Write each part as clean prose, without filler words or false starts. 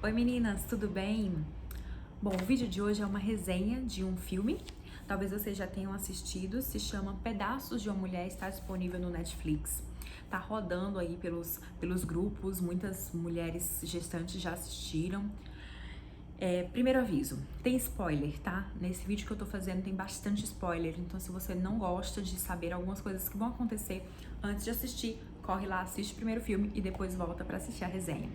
Oi meninas, tudo bem? Bom, o vídeo de hoje é uma resenha de um filme. Talvez vocês já tenham assistido, se chama Pedaços de uma Mulher, está disponível no Netflix. Tá rodando aí pelos grupos, muitas mulheres gestantes já assistiram. Primeiro aviso, tem spoiler, tá? Nesse vídeo que eu tô fazendo tem bastante spoiler, então se você não gosta de saber algumas coisas que vão acontecer antes de assistir, corre lá, assiste o primeiro filme e depois volta pra assistir a resenha.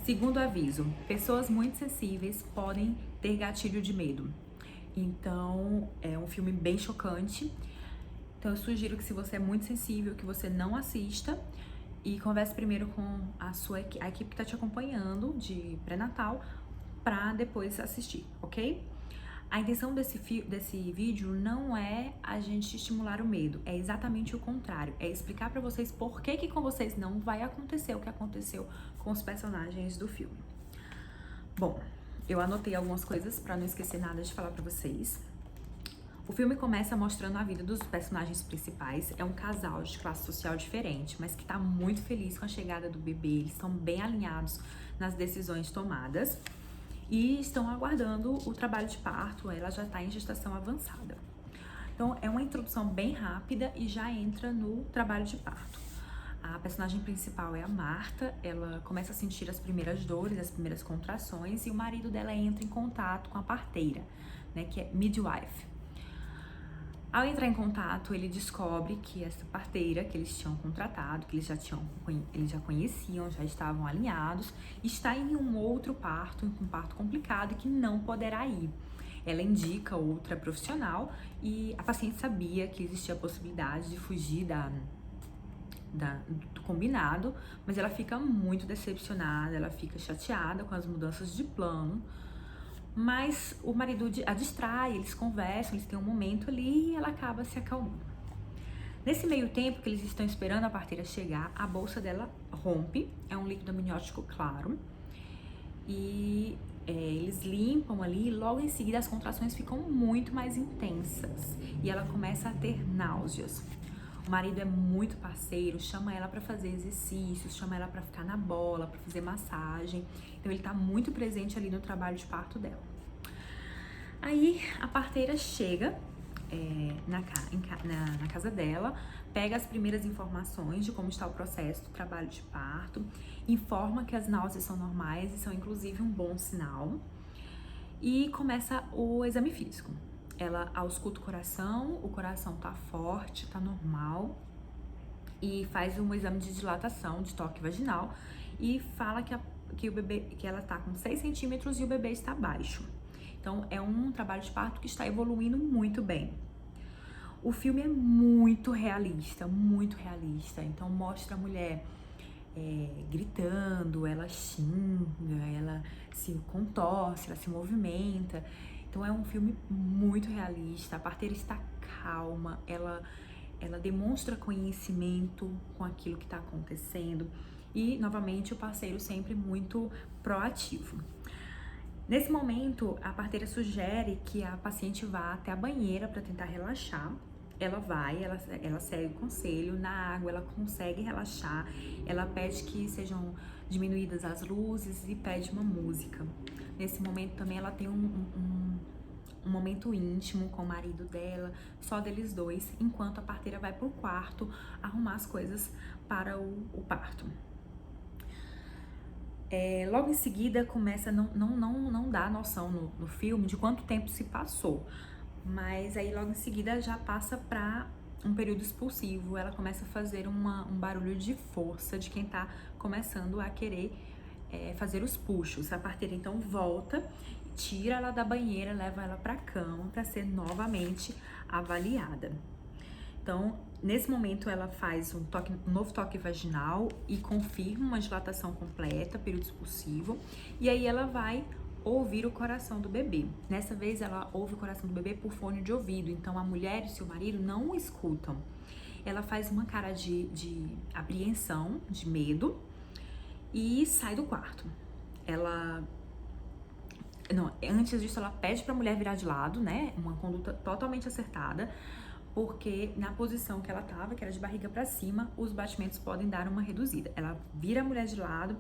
Segundo aviso, pessoas muito sensíveis podem ter gatilho de medo. Então, é um filme bem chocante. Então, eu sugiro que se você é muito sensível, que você não assista e converse primeiro com a equipe que tá te acompanhando de pré-natal para depois assistir, ok? A intenção desse vídeo não é a gente estimular o medo, é exatamente o contrário. É explicar pra vocês por que com vocês não vai acontecer o que aconteceu com os personagens do filme. Bom, eu anotei algumas coisas pra não esquecer nada de falar pra vocês. O filme começa mostrando a vida dos personagens principais. É um casal de classe social diferente, mas que tá muito feliz com a chegada do bebê. Eles estão bem alinhados nas decisões tomadas e estão aguardando o trabalho de parto. Ela já está em gestação avançada. Então, é uma introdução bem rápida e já entra no trabalho de parto. A personagem principal é a Marta, ela começa a sentir as primeiras dores, as primeiras contrações, e o marido dela entra em contato com a parteira, né, que é midwife. Ao entrar em contato, ele descobre que essa parteira que eles tinham contratado, que eles já conheciam, já estavam alinhados, está em um outro parto, um parto complicado e que não poderá ir. Ela indica outra profissional e a paciente sabia que existia a possibilidade de fugir do combinado, mas ela fica muito decepcionada, ela fica chateada com as mudanças de plano. Mas o marido a distrai, eles conversam, eles têm um momento ali e ela acaba se acalmando. Nesse meio tempo que eles estão esperando a parteira chegar, a bolsa dela rompe, é um líquido amniótico claro, e eles limpam ali e logo em seguida as contrações ficam muito mais intensas e ela começa a ter náuseas. O marido é muito parceiro, chama ela para fazer exercícios, chama ela para ficar na bola, para fazer massagem. Então ele tá muito presente ali no trabalho de parto dela. Aí a parteira chega na casa dela, pega as primeiras informações de como está o processo do trabalho de parto, informa que as náuseas são normais e são inclusive um bom sinal, e começa o exame físico. Ela ausculta o coração tá forte, tá normal, e faz um exame de dilatação, de toque vaginal, e fala que ela tá com 6 centímetros e o bebê está baixo. Então, é um trabalho de parto que está evoluindo muito bem. O filme é muito realista, então mostra a mulher gritando, ela xinga, ela se contorce, ela se movimenta. Então é um filme muito realista, a parteira está calma, ela demonstra conhecimento com aquilo que está acontecendo e, novamente, o parceiro sempre muito proativo. Nesse momento, a parteira sugere que a paciente vá até a banheira para tentar relaxar. Ela segue o conselho, na água ela consegue relaxar, ela pede que sejam diminuídas as luzes e pede uma música. Nesse momento também ela tem um momento íntimo com o marido dela, só deles dois, enquanto a parteira vai pro quarto arrumar as coisas para o parto. Logo em seguida começa, não dá noção no filme de quanto tempo se passou, mas aí logo em seguida já passa para um período expulsivo, ela começa a fazer um barulho de força de quem tá começando a querer fazer os puxos. A parteira então volta, tira ela da banheira, leva ela pra cama para ser novamente avaliada. Então, nesse momento, ela faz um novo toque vaginal e confirma uma dilatação completa, período expulsivo, e aí ela vai ouvir o coração do bebê. Nessa vez, ela ouve o coração do bebê por fone de ouvido, então a mulher e seu marido não o escutam. Ela faz uma cara de apreensão, de medo, e sai do quarto. Antes disso, ela pede pra mulher virar de lado, né? Uma conduta totalmente acertada, porque na posição que ela tava, que era de barriga para cima, os batimentos podem dar uma reduzida. Ela vira a mulher de lado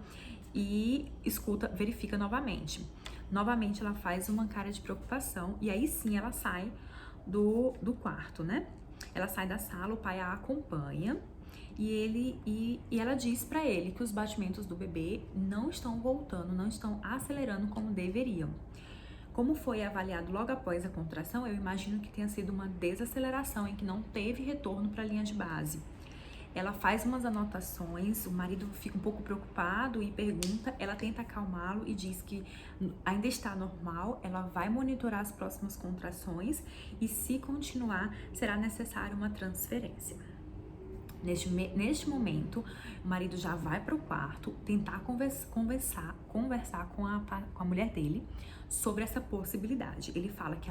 e verifica novamente. Novamente ela faz uma cara de preocupação e aí sim ela sai do quarto, né? Ela sai da sala, o pai a acompanha e ela diz pra ele que os batimentos do bebê não estão voltando, não estão acelerando como deveriam. Como foi avaliado logo após a contração, eu imagino que tenha sido uma desaceleração em que não teve retorno para a linha de base. Ela faz umas anotações, o marido fica um pouco preocupado e pergunta, ela tenta acalmá-lo e diz que ainda está normal, ela vai monitorar as próximas contrações e se continuar, será necessária uma transferência. Neste momento, o marido já vai para o quarto tentar conversar com a mulher dele sobre essa possibilidade. Ele fala que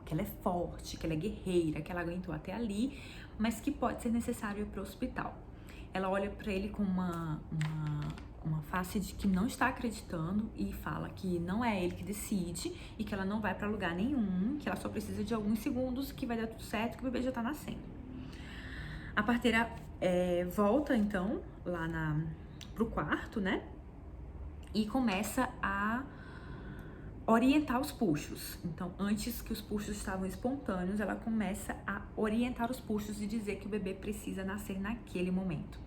que ela é forte, que ela é guerreira, que ela aguentou até ali, mas que pode ser necessário ir para o hospital. Ela olha para ele com uma face de que não está acreditando e fala que não é ele que decide e que ela não vai para lugar nenhum, que ela só precisa de alguns segundos, que vai dar tudo certo, que o bebê já tá nascendo. A parteira volta então lá pro quarto, né? E começa a orientar os puxos. Então, antes que os puxos estavam espontâneos, ela começa a orientar os puxos e dizer que o bebê precisa nascer naquele momento.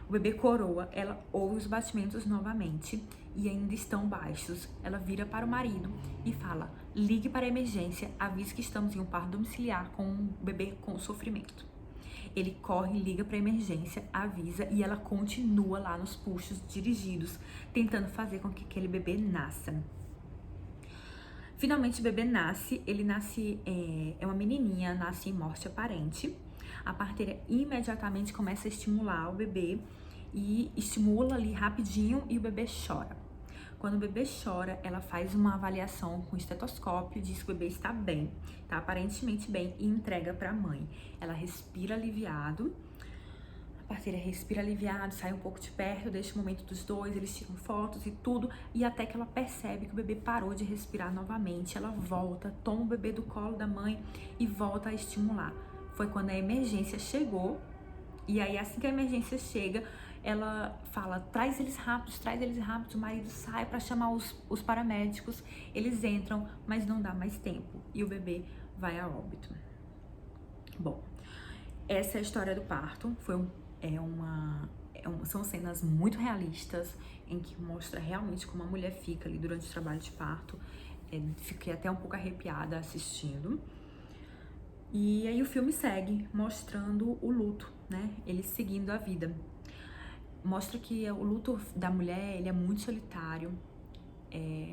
O bebê coroa, ela ouve os batimentos novamente e ainda estão baixos. Ela vira para o marido e fala: ligue para a emergência, avise que estamos em um parto domiciliar com um bebê com sofrimento. Ele corre, liga para emergência, avisa e ela continua lá nos puxos dirigidos, tentando fazer com que aquele bebê nasça. Finalmente o bebê nasce, ele nasce, é uma menininha, nasce em morte aparente. A parteira imediatamente começa a estimular o bebê e estimula ali rapidinho e o bebê chora. Quando o bebê chora, ela faz uma avaliação com estetoscópio, diz que o bebê está bem, tá aparentemente bem e entrega para a mãe. Ela respira aliviado, a parteira respira aliviado, sai um pouco de perto, deixa o momento dos dois, eles tiram fotos e tudo, e até que ela percebe que o bebê parou de respirar novamente, ela volta, toma o bebê do colo da mãe e volta a estimular. Foi quando a emergência chegou, e aí assim que a emergência chega, ela fala: traz eles rápidos, o marido sai para chamar os paramédicos, eles entram, mas não dá mais tempo e o bebê vai a óbito. Bom, essa é a história do parto, são cenas muito realistas, em que mostra realmente como a mulher fica ali durante o trabalho de parto, fiquei até um pouco arrepiada assistindo. E aí o filme segue mostrando o luto, né, ele seguindo a vida. Mostra que o luto da mulher, ele é muito solitário,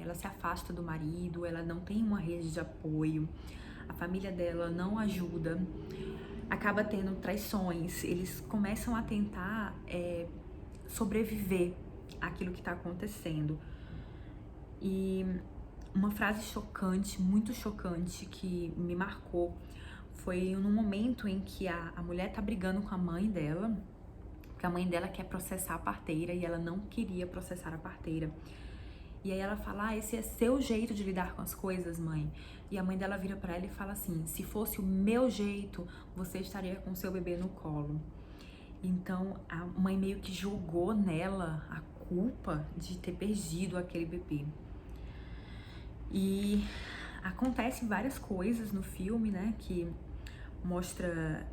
ela se afasta do marido, ela não tem uma rede de apoio, a família dela não ajuda, acaba tendo traições, eles começam a tentar sobreviver àquilo que está acontecendo. E uma frase chocante, muito chocante, que me marcou, foi num momento em que a mulher tá brigando com a mãe dela, porque a mãe dela quer processar a parteira e ela não queria processar a parteira. E aí ela fala: esse é seu jeito de lidar com as coisas, mãe. E a mãe dela vira pra ela e fala assim: se fosse o meu jeito, você estaria com seu bebê no colo. Então a mãe meio que jogou nela a culpa de ter perdido aquele bebê. E acontecem várias coisas no filme, né, que mostra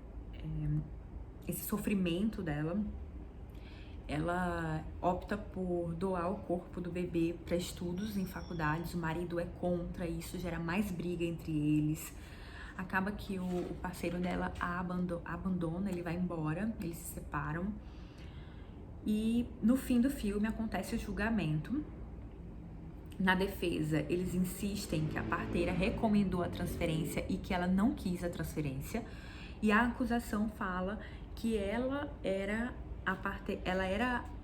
esse sofrimento dela. Ela opta por doar o corpo do bebê para estudos em faculdades, o marido é contra, isso gera mais briga entre eles. Acaba que o parceiro dela a abandona, ele vai embora, eles se separam. E no fim do filme acontece o julgamento. Na defesa, eles insistem que a parteira recomendou a transferência e que ela não quis a transferência. E a acusação fala que ela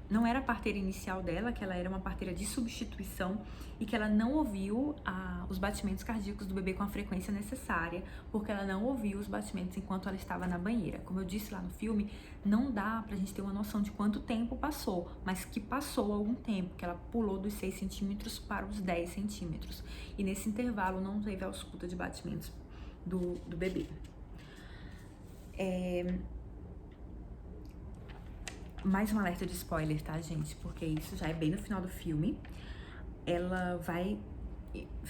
não era a parteira inicial dela, que ela era uma parteira de substituição e que ela não ouviu os batimentos cardíacos do bebê com a frequência necessária, porque ela não ouviu os batimentos enquanto ela estava na banheira. Como eu disse lá no filme, não dá pra gente ter uma noção de quanto tempo passou, mas que passou algum tempo, que ela pulou dos 6 centímetros para os 10 centímetros. E nesse intervalo não teve a ausculta de batimentos do bebê. mais um alerta de spoiler, tá, gente? Porque isso já é bem no final do filme. Ela vai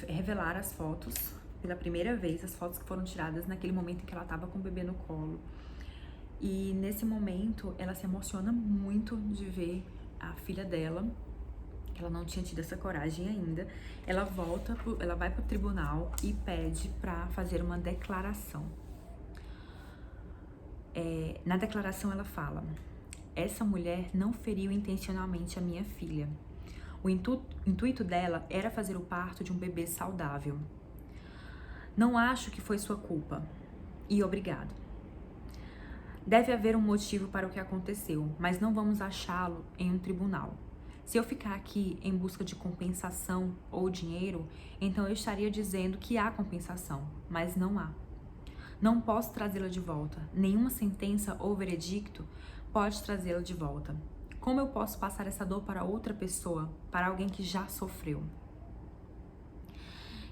revelar as fotos pela primeira vez, as fotos que foram tiradas naquele momento em que ela tava com o bebê no colo. E nesse momento, ela se emociona muito de ver a filha dela, que ela não tinha tido essa coragem ainda. Ela vai pro tribunal e pede pra fazer uma declaração. Na declaração ela fala: essa mulher não feriu intencionalmente a minha filha. O intuito dela era fazer o parto de um bebê saudável. Não acho que foi sua culpa. E obrigado. Deve haver um motivo para o que aconteceu, mas não vamos achá-lo em um tribunal. Se eu ficar aqui em busca de compensação ou dinheiro, então eu estaria dizendo que há compensação, mas não há. Não posso trazê-la de volta. Nenhuma sentença ou veredicto pode trazê-la de volta. Como eu posso passar essa dor para outra pessoa, para alguém que já sofreu?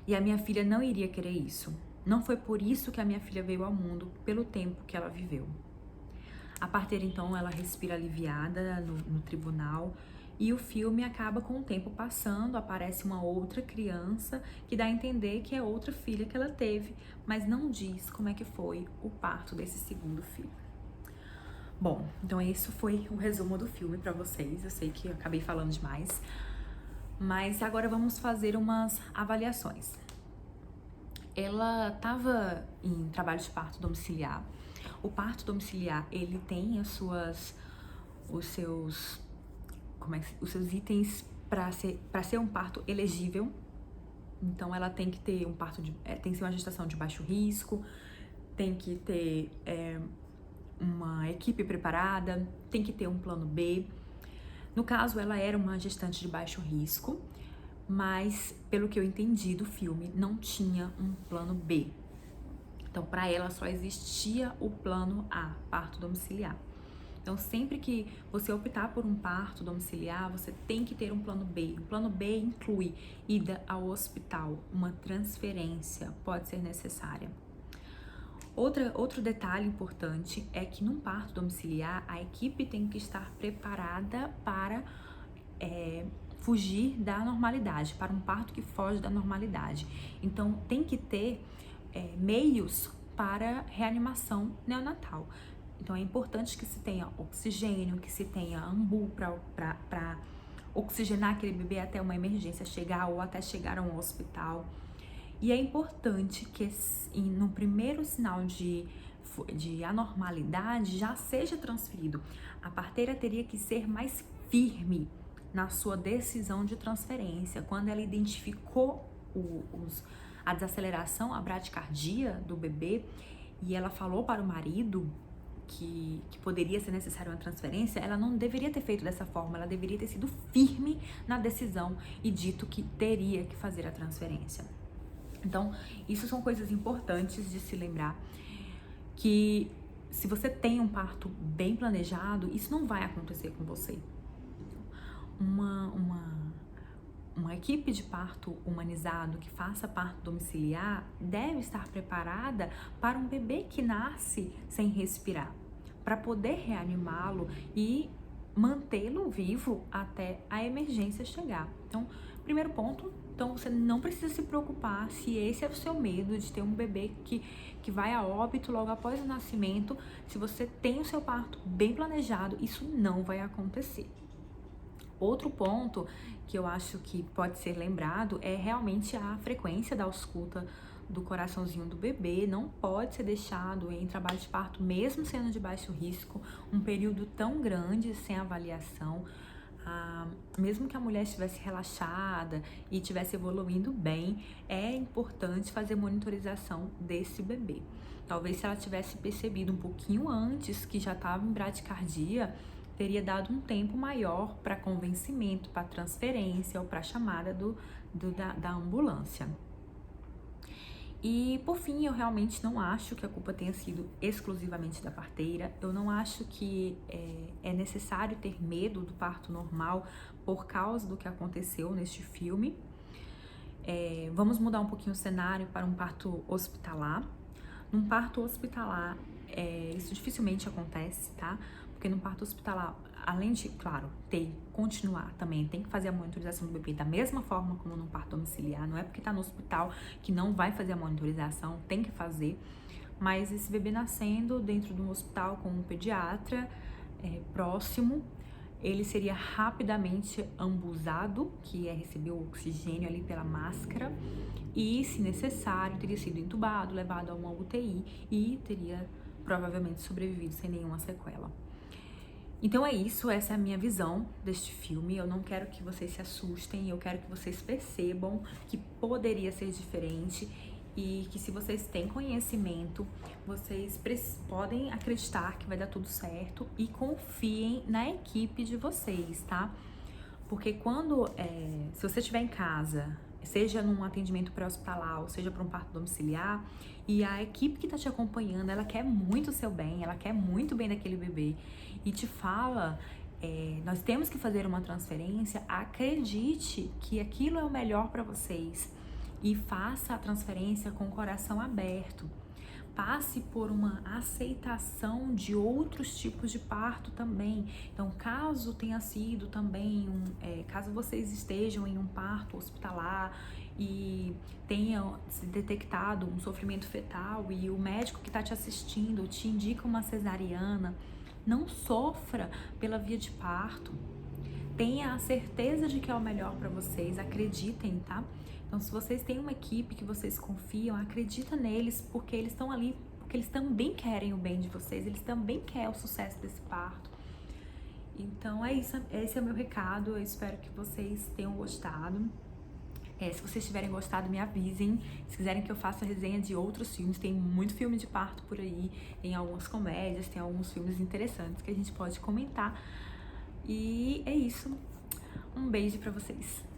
E a minha filha não iria querer isso. Não foi por isso que a minha filha veio ao mundo, pelo tempo que ela viveu. A parteira, então, ela respira aliviada no tribunal e o filme acaba com o tempo passando, aparece uma outra criança que dá a entender que é outra filha que ela teve, mas não diz como é que foi o parto desse segundo filho. Bom, então esse foi o resumo do filme pra vocês. Eu sei que eu acabei falando demais, mas agora vamos fazer umas avaliações. Ela estava em trabalho de parto domiciliar. O parto domiciliar, ele tem os seus itens para ser um parto elegível. Então ela tem que ter tem que ser uma gestação de baixo risco, tem que ter uma equipe preparada, tem que ter um plano B. No caso, ela era uma gestante de baixo risco, mas pelo que eu entendi do filme, não tinha um plano B. Então, para ela só existia o plano A, parto domiciliar. Então, sempre que você optar por um parto domiciliar, você tem que ter um plano B. O plano B inclui ida ao hospital, uma transferência pode ser necessária. Outro detalhe importante é que num parto domiciliar, a equipe tem que estar preparada para fugir da normalidade, para um parto que foge da normalidade. Então, tem que ter meios para reanimação neonatal. Então, é importante que se tenha oxigênio, que se tenha ambu para oxigenar aquele bebê até uma emergência chegar ou até chegar a um hospital. E é importante que no primeiro sinal de anormalidade já seja transferido. A parteira teria que ser mais firme na sua decisão de transferência. Quando ela identificou a desaceleração, a bradicardia do bebê, e ela falou para o marido que poderia ser necessária uma transferência, ela não deveria ter feito dessa forma, ela deveria ter sido firme na decisão e dito que teria que fazer a transferência. Então, isso são coisas importantes de se lembrar, que se você tem um parto bem planejado, isso não vai acontecer com você. Uma equipe de parto humanizado que faça parto domiciliar deve estar preparada para um bebê que nasce sem respirar, para poder reanimá-lo e mantê-lo vivo até a emergência chegar. Então, primeiro ponto, então você não precisa se preocupar se esse é o seu medo de ter um bebê que vai a óbito logo após o nascimento. Se você tem o seu parto bem planejado, isso não vai acontecer. Outro ponto que eu acho que pode ser lembrado é realmente a frequência da ausculta do coraçãozinho do bebê. Não pode ser deixado em trabalho de parto, mesmo sendo de baixo risco, um período tão grande sem avaliação. Mesmo que a mulher estivesse relaxada e estivesse evoluindo bem, é importante fazer monitorização desse bebê. Talvez se ela tivesse percebido um pouquinho antes que já estava em bradicardia, teria dado um tempo maior para convencimento, para transferência ou para chamada da ambulância. E, por fim, eu realmente não acho que a culpa tenha sido exclusivamente da parteira. Eu não acho que é necessário ter medo do parto normal por causa do que aconteceu neste filme. Vamos mudar um pouquinho o cenário para um parto hospitalar. Num parto hospitalar, isso dificilmente acontece, tá? Porque no parto hospitalar, além de, claro, continuar também, tem que fazer a monitorização do bebê da mesma forma como no parto domiciliar. Não é porque tá no hospital que não vai fazer a monitorização, tem que fazer. Mas esse bebê nascendo dentro de um hospital com um pediatra próximo, ele seria rapidamente ambusado, que é receber o oxigênio ali pela máscara, e, se necessário, teria sido entubado, levado a uma UTI e teria provavelmente sobrevivido sem nenhuma sequela. Então é isso, essa é a minha visão deste filme. Eu não quero que vocês se assustem, eu quero que vocês percebam que poderia ser diferente e que, se vocês têm conhecimento, vocês podem acreditar que vai dar tudo certo e confiem na equipe de vocês, tá? Porque se você estiver em casa, seja num atendimento pré-hospitalar ou seja para um parto domiciliar, e a equipe que tá te acompanhando, ela quer muito o seu bem, ela quer muito bem daquele bebê e te fala, nós temos que fazer uma transferência, acredite que aquilo é o melhor para vocês e faça a transferência com o coração aberto. Passe por uma aceitação de outros tipos de parto também. Então, caso tenha sido também caso vocês estejam em um parto hospitalar e tenha se detectado um sofrimento fetal e o médico que está te assistindo te indica uma cesariana, não sofra pela via de parto. Tenha a certeza de que é o melhor para vocês, acreditem, tá? Então, se vocês têm uma equipe que vocês confiam, acredita neles, porque eles estão ali, porque eles também querem o bem de vocês, eles também querem o sucesso desse parto. Então, é isso, esse é o meu recado, eu espero que vocês tenham gostado. Se vocês tiverem gostado, me avisem. Se quiserem que eu faça resenha de outros filmes, tem muito filme de parto por aí, tem algumas comédias, tem alguns filmes interessantes que a gente pode comentar. E é isso. Um beijo pra vocês.